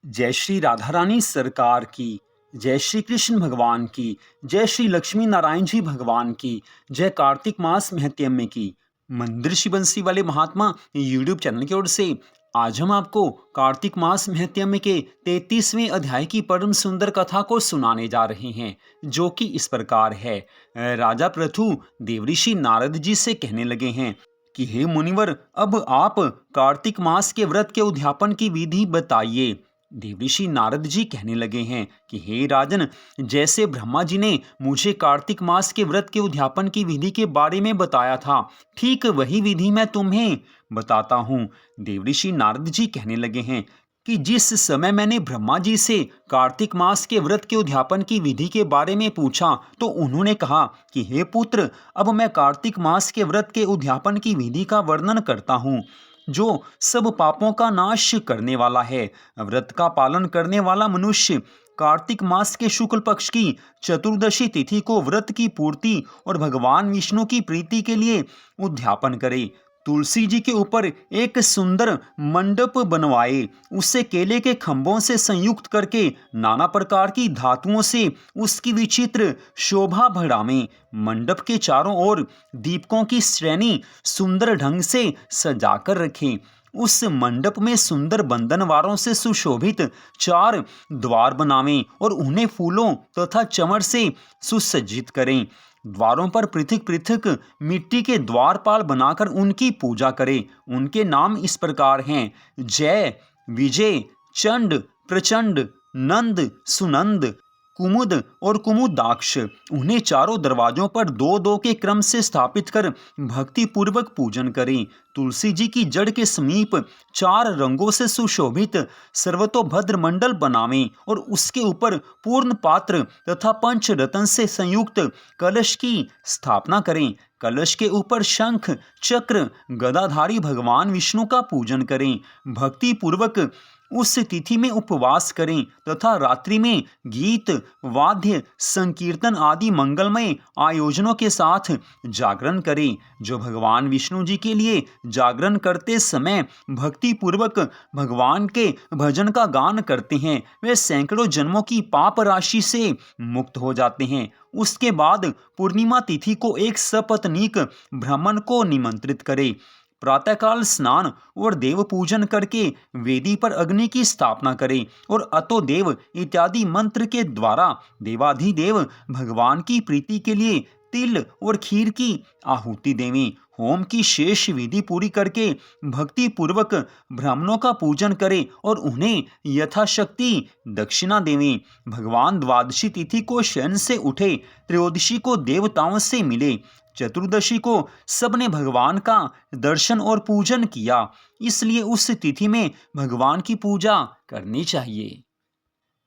जय श्री राधा रानी सरकार की, जय श्री कृष्ण भगवान की, जय श्री लक्ष्मी नारायण जी भगवान की, जय कार्तिक मास महत्म्य की। मंदिर श्री बंसी वाले महात्मा यूट्यूब चैनल की ओर से आज हम आपको कार्तिक मास महत्म्य के 33वें अध्याय की परम सुंदर कथा को सुनाने जा रहे हैं, जो कि इस प्रकार है। राजा पृथु देवऋषि नारद जी से कहने लगे हैं कि हे मुनिवर, अब आप कार्तिक मास के व्रत के उद्यापन की विधि बताइए। देवऋषि नारद जी कहने लगे हैं कि हे राजन, जैसे ब्रह्मा जी ने मुझे कार्तिक मास के व्रत के उद्यापन की विधि के बारे में बताया था, ठीक वही विधि मैं तुम्हें बताता हूँ। देवऋषि नारद जी कहने लगे हैं कि जिस समय मैंने ब्रह्मा जी से कार्तिक मास के व्रत के उद्यापन की विधि के बारे में पूछा, तो उन्होंने कहा कि हे पुत्र, अब मैं कार्तिक मास के व्रत के उद्यापन की विधि का वर्णन करता हूँ, जो सब पापों का नाश करने वाला है। व्रत का पालन करने वाला मनुष्य कार्तिक मास के शुक्ल पक्ष की चतुर्दशी तिथि को व्रत की पूर्ति और भगवान विष्णु की प्रीति के लिए उद्यापन करे। तुलसी जी के ऊपर एक सुंदर मंडप बनवाए, उसे केले के खंभों से संयुक्त करके नाना प्रकार की धातुओं से उसकी विचित्र शोभा बढ़ावें। मंडप के चारों ओर दीपकों की श्रेणी सुंदर ढंग से सजाकर रखें। उस मंडप में सुंदर बंधनवारों से सुशोभित 4 द्वार बनावें और उन्हें फूलों तथा चमड़ से सुसज्जित करें। द्वारों पर पृथक पृथक मिट्टी के द्वारपाल बनाकर उनकी पूजा करें। उनके नाम इस प्रकार हैं: जय, विजय, चंड, प्रचंड, नंद, सुनंद, कुमुद और कुमुदाक्ष। उन्हें चारों दरवाजों पर 2-2 के क्रम से स्थापित कर भक्ति पूर्वक पूजन करें। तुलसी जी की जड़ के समीप 4 रंगों से सुशोभित सर्वतोभद्र मंडल बनावें और उसके ऊपर पूर्ण पात्र तथा पंच रत्न से संयुक्त कलश की स्थापना करें। कलश के ऊपर शंख, चक्र, गदाधारी भगवान विष्णु का पूजन करें। भक्ति पूर्वक उस तिथि में उपवास करें तथा रात्रि में गीत, वाद्य, संकीर्तन आदि मंगलमय आयोजनों के साथ जागरण करें। जो भगवान विष्णु जी के लिए जागरण करते समय भक्ति पूर्वक भगवान के भजन का गान करते हैं, वे सैकड़ों जन्मों की पाप राशि से मुक्त हो जाते हैं। उसके बाद पूर्णिमा तिथि को एक सपत्नीक ब्राह्मण को निमंत्रित करें। प्रातःकाल स्नान और देव पूजन करके वेदी पर अग्नि की स्थापना करें और अतो देव इत्यादि मंत्र के द्वारा देवाधिदेव भगवान की प्रीति के लिए तिल और खीर की आहुति देवें। होम की शेष विधि पूरी करके भक्ति पूर्वक ब्राह्मणों का पूजन करें और उन्हें यथाशक्ति दक्षिणा देवें। भगवान द्वादशी तिथि को शयन से उठे, त्रयोदशी को देवताओं से मिले, चतुर्दशी को सबने भगवान का दर्शन और पूजन किया, इसलिए उस तिथि में भगवान की पूजा करनी चाहिए।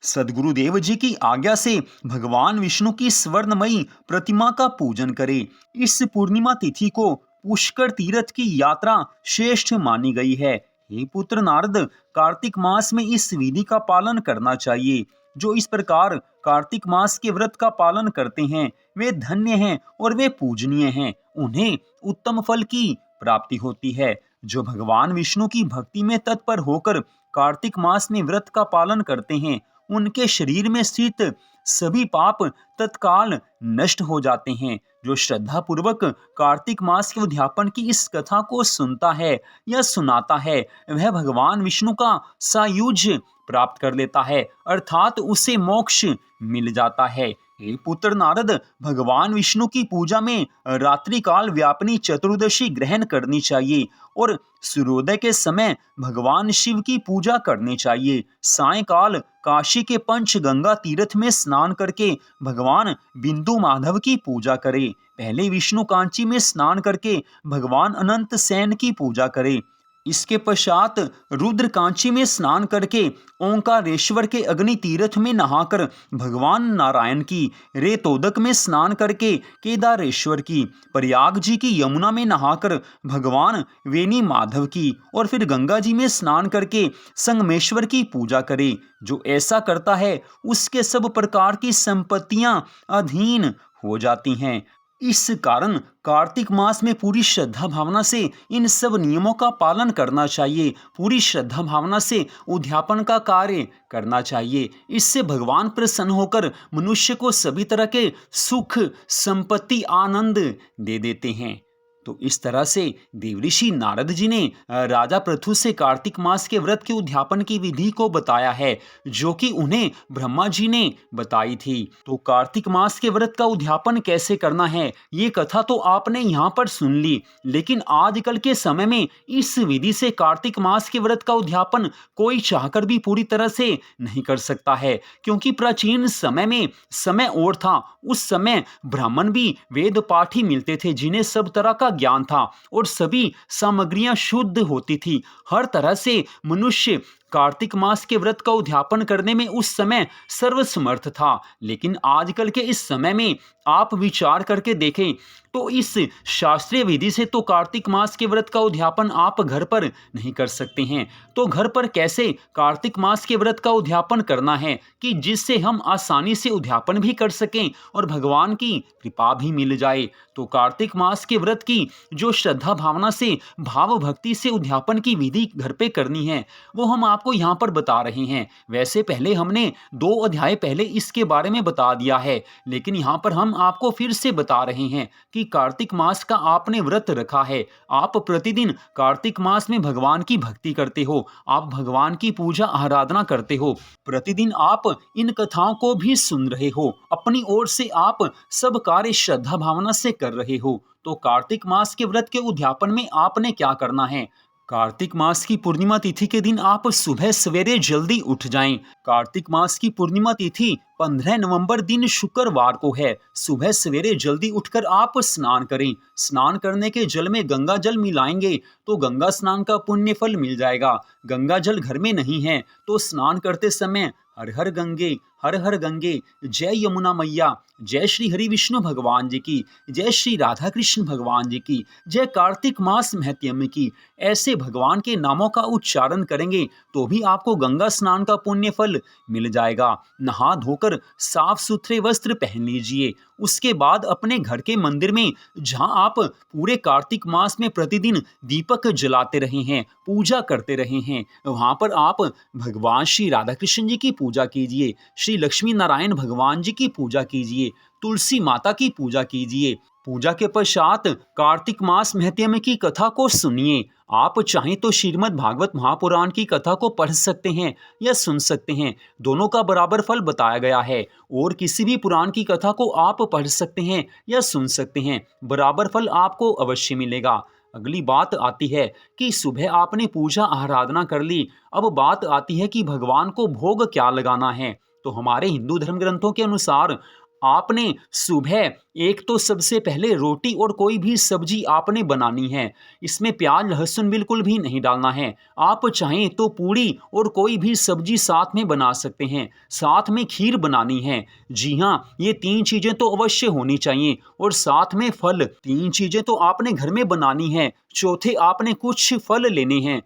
सदगुरुदेव जी की आज्ञा से भगवान विष्णु की स्वर्णमयी प्रतिमा का पूजन करें। इस पूर्णिमा तिथि को पुष्कर तीर्थ की यात्रा श्रेष्ठ मानी गई है। हे पुत्र नारद, कार्तिक मास में इस विधि का पालन करना चाहिए। जो इस प्रकार कार्तिक मास के व्रत का पालन करते हैं, वे धन्य हैं और वे पूजनीय हैं। उन्हें उत्तम फल की प्राप्ति होती है। जो भगवान विष्णु की भक्ति में तत्पर होकर कार्तिक मास में व्रत का पालन करते हैं, उनके शरीर में स्थित सभी पाप तत्काल नष्ट हो जाते हैं। जो श्रद्धा पूर्वक कार्तिक मास के उद्यापन की इस कथा को सुनता है या सुनाता है, वह भगवान विष्णु का सायुज्य प्राप्त कर लेता है, अर्थात उसे मोक्ष मिल जाता है। हे पुत्र नारद, भगवान विष्णु की पूजा में रात्रि काल व्यापिनी चतुर्दशी ग्रहण करनी चाहिए और सूर्योदय के समय भगवान शिव की पूजा करनी चाहिए। सायंकाल काशी के पंचगंगा तीर्थ में स्नान करके भगवान बिंदु माधव की पूजा करें। पहले विष्णु कांची में स्नान करके भगवान अनंत सेन की पूजा करें। इसके पश्चात रुद्र कांची में स्नान करके ओंकारेश्वर के अग्नि तीर्थ में नहाकर भगवान नारायण की, रेतोदक में स्नान करके केदारेश्वर की, प्रयाग जी की यमुना में नहाकर भगवान वेणी माधव की और फिर गंगा जी में स्नान करके संगमेश्वर की पूजा करे। जो ऐसा करता है, उसके सब प्रकार की संपत्तियां अधीन हो जाती हैं। इस कारण कार्तिक मास में पूरी श्रद्धा भावना से इन सब नियमों का पालन करना चाहिए। पूरी श्रद्धा भावना से उद्यापन का कार्य करना चाहिए। इससे भगवान प्रसन्न होकर मनुष्य को सभी तरह के सुख, संपत्ति, आनंद दे देते हैं। तो इस तरह से देवऋषि नारद जी ने राजा पृथु से कार्तिक मास के व्रत के उद्यापन की विधि को बताया है, जो कि उन्हें ब्रह्मा जी ने बताई थी। तो कार्तिक मास के व्रत का उद्यापन कैसे करना है, ये कथा तो आपने यहाँ पर सुन ली, लेकिन आजकल के समय में इस विधि से कार्तिक मास के व्रत का उद्यापन कोई चाहकर भी पूरी तरह से नहीं कर सकता है, क्योंकि प्राचीन समय में समय और था। उस समय ब्राह्मण भी वेद पाठी मिलते थे, जिन्हें सब तरह का ज्ञान था और सभी सामग्रियां शुद्ध होती थी। हर तरह से मनुष्य कार्तिक मास के व्रत का उद्यापन करने में उस समय सर्वसमर्थ था। लेकिन आजकल के इस समय में आप विचार करके देखें तो इस शास्त्रीय विधि से तो कार्तिक मास के व्रत का उद्यापन आप घर पर नहीं कर सकते हैं। तो घर पर कैसे कार्तिक मास के व्रत का उद्यापन करना है कि जिससे हम आसानी से उद्यापन भी कर सकें और भगवान की कृपा भी मिल जाए। तो कार्तिक मास के व्रत की जो श्रद्धा भावना से, भाव भक्ति से उद्यापन की विधि घर पे करनी है, वो हम आपको यहाँ पर बता रहे हैं। वैसे पहले हमने 2 अध्याय पहले इसके बारे में बता दिया है, लेकिन यहाँ पर हम आपको फिर से बता रहे हैं कि कार्तिक मास का आपने व्रत रखा है। आप प्रतिदिन कार्तिक मास में भगवान की भक्ति करते हो, आप भगवान की पूजा आराधना करते हो, प्रतिदिन आप इन कथाओं को भी सुन रहे हो, अपनी ओर से आप सब कार्य श्रद्धा भावना से कर रहे हो। तो कार्तिक मास के व्रत के उद्यापन में आपने क्या करना है? कार्तिक मास की पूर्णिमा तिथि के दिन आप सुबह सवेरे जल्दी उठ जाएं। कार्तिक मास की पूर्णिमा तिथि 15 नवंबर दिन शुक्रवार को है। सुबह सवेरे जल्दी उठकर आप स्नान करें। स्नान करने के जल में गंगा जल मिलाएंगे तो गंगा स्नान का पुण्य फल मिल जाएगा। गंगा जल घर में नहीं है तो स्नान करते समय हर हर गंगे, हर हर गंगे, जय यमुना मैया, जय श्री हरि विष्णु भगवान जी की, जय श्री राधा कृष्ण भगवान जी की, जय कार्तिक मास महत्यम की, ऐसे भगवान के नामों का उच्चारण करेंगे तो भी आपको गंगा स्नान का पुण्य फल मिल जाएगा। नहा धोकर साफ सुथरे वस्त्र पहन लीजिए। उसके बाद अपने घर के मंदिर में, जहां आप पूरे कार्तिक मास में प्रतिदिन दीपक जलाते रहे हैं, पूजा करते रहे हैं, वहां पर आप भगवान श्री राधा कृष्ण जी की पूजा कीजिए, श्री लक्ष्मी नारायण भगवान जी की पूजा कीजिए, तुलसी माता की पूजा कीजिए। पूजा के पश्चात कार्तिक मास महत्म की कथा को सुनिए। आप चाहें तो श्रीमद् भागवत महापुराण की कथा को पढ़ सकते हैं या सुन सकते हैं, दोनों का बराबर फल बताया गया है। और किसी भी पुराण की कथा को आप पढ़ सकते हैं या सुन सकते हैं, बराबर फल आपको अवश्य मिलेगा। अगली बात आती है कि सुबह आपने पूजा आराधना कर ली, अब बात आती है कि भगवान को भोग क्या लगाना है। तो हमारे हिंदू धर्म ग्रंथों के अनुसार आपने सुबह एक तो सबसे पहले रोटी और कोई भी सब्जी आपने बनानी है। इसमें प्याज लहसुन बिल्कुल भी नहीं डालना है। आप चाहें तो पूड़ी और कोई भी सब्जी साथ में बना सकते हैं। साथ में खीर बनानी है। जी हाँ, ये 3 चीजें तो अवश्य होनी चाहिए। और साथ में फल, 3 चीजें तो आपने घर में बनानी है। चौथे आपने कुछ फल लेने हैं।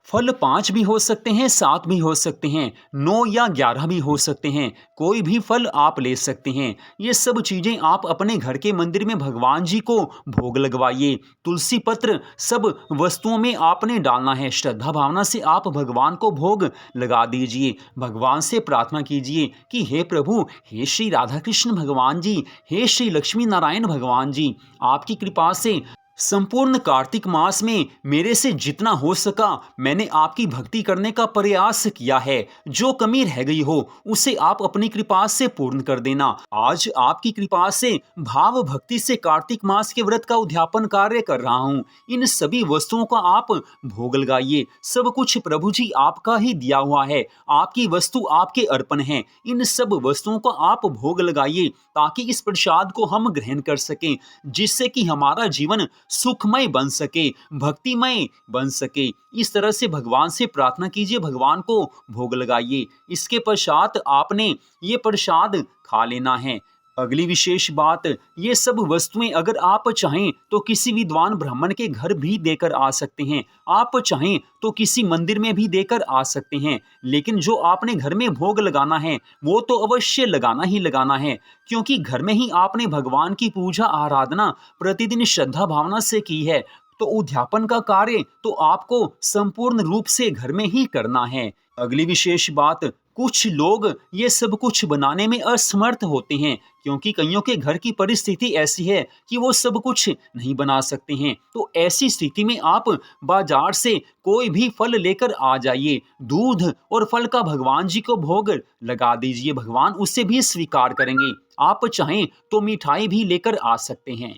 फल 5 भी हो सकते हैं, 7 भी हो सकते हैं, 9 या 11 भी हो सकते हैं, कोई भी फल आप ले सकते हैं। ये सब चीजें आप अपने घर के मंदिर में भगवान जी को भोग लगवाइए। तुलसी पत्र सब वस्तुओं में आपने डालना है। श्रद्धा भावना से आप भगवान को भोग लगा दीजिए। भगवान से प्रार्थना कीजिए कि हे प्रभु, हे श्री राधा कृष्ण भगवान जी, हे श्री लक्ष्मी नारायण भगवान जी, आपकी कृपा से संपूर्ण कार्तिक मास में मेरे से जितना हो सका मैंने आपकी भक्ति करने का प्रयास किया है। जो कमी रह गई हो उसे आप अपनी कृपा से पूर्ण कर देना। आज आपकी कृपा से भाव भक्ति से कार्तिक मास के व्रत का उद्यापन कार्य कर रहा हूँ। इन सभी वस्तुओं का आप भोग लगाइए। सब कुछ प्रभु जी आपका ही दिया हुआ है, आपकी वस्तु आपके अर्पण है। इन सब वस्तुओं का आप भोग लगाइए ताकि इस प्रसाद को हम ग्रहण कर सकें, जिससे कि हमारा जीवन सुखमय बन सके, भक्तिमय बन सके। इस तरह से भगवान से प्रार्थना कीजिए, भगवान को भोग लगाइए। इसके पश्चात आपने ये प्रसाद खा लेना है। अगली विशेष बात, ये सब वस्तुएं अगर आप चाहें तो किसी विद्वान ब्राह्मण के घर भी देकर आ सकते हैं। आप चाहें तो किसी मंदिर में भी देकर आ सकते हैं। लेकिन जो आपने घर में भोग लगाना है वो तो अवश्य लगाना ही लगाना है, क्योंकि घर में ही आपने भगवान की पूजा आराधना प्रतिदिन श्रद्धा भावना से की है। तो उद्यापन का कार्य तो आपको संपूर्ण रूप से घर में ही करना है। अगली विशेष बात, कुछ लोग ये सब कुछ बनाने में असमर्थ होते हैं, क्योंकि कईयों के घर की परिस्थिति ऐसी है कि वो सब कुछ नहीं बना सकते हैं। तो ऐसी स्थिति में आप बाजार से कोई भी फल लेकर आ जाइए, दूध और फल का भगवान जी को भोग लगा दीजिए, भगवान उसे भी स्वीकार करेंगे। आप चाहें तो मिठाई भी लेकर आ सकते हैं।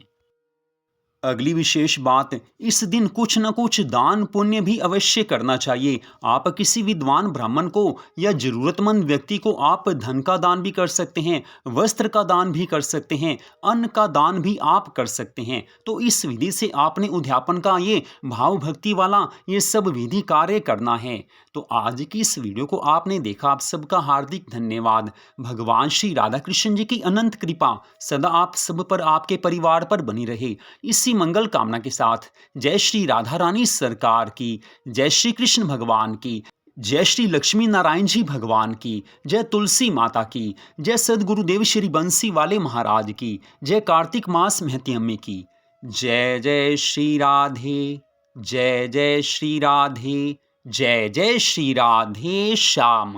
अगली विशेष बात, इस दिन कुछ न कुछ दान पुण्य भी अवश्य करना चाहिए। आप किसी विद्वान ब्राह्मण को या जरूरतमंद व्यक्ति को आप धन का दान भी कर सकते हैं, वस्त्र का दान भी कर सकते हैं, अन्न का दान भी आप कर सकते हैं। तो इस विधि से आपने उद्यापन का ये भाव भक्ति वाला ये सब विधि कार्य करना है। तो आज की इस वीडियो को आपने देखा, आप सबका हार्दिक धन्यवाद। भगवान श्री राधा कृष्ण जी की अनंत कृपा सदा आप सब पर, आपके परिवार पर बनी रहे। इसी मंगल कामना के साथ जय श्री राधा रानी सरकार की, जय श्री कृष्ण भगवान की, जय श्री लक्ष्मी नारायण जी भगवान की, जय तुलसी माता की, जय सदगुरुदेव श्री बंसी वाले महाराज की, जय कार्तिक मास महत्यम्य की। जय जय श्री राधे, जय जय श्री राधे, जय जय श्री राधे श्याम।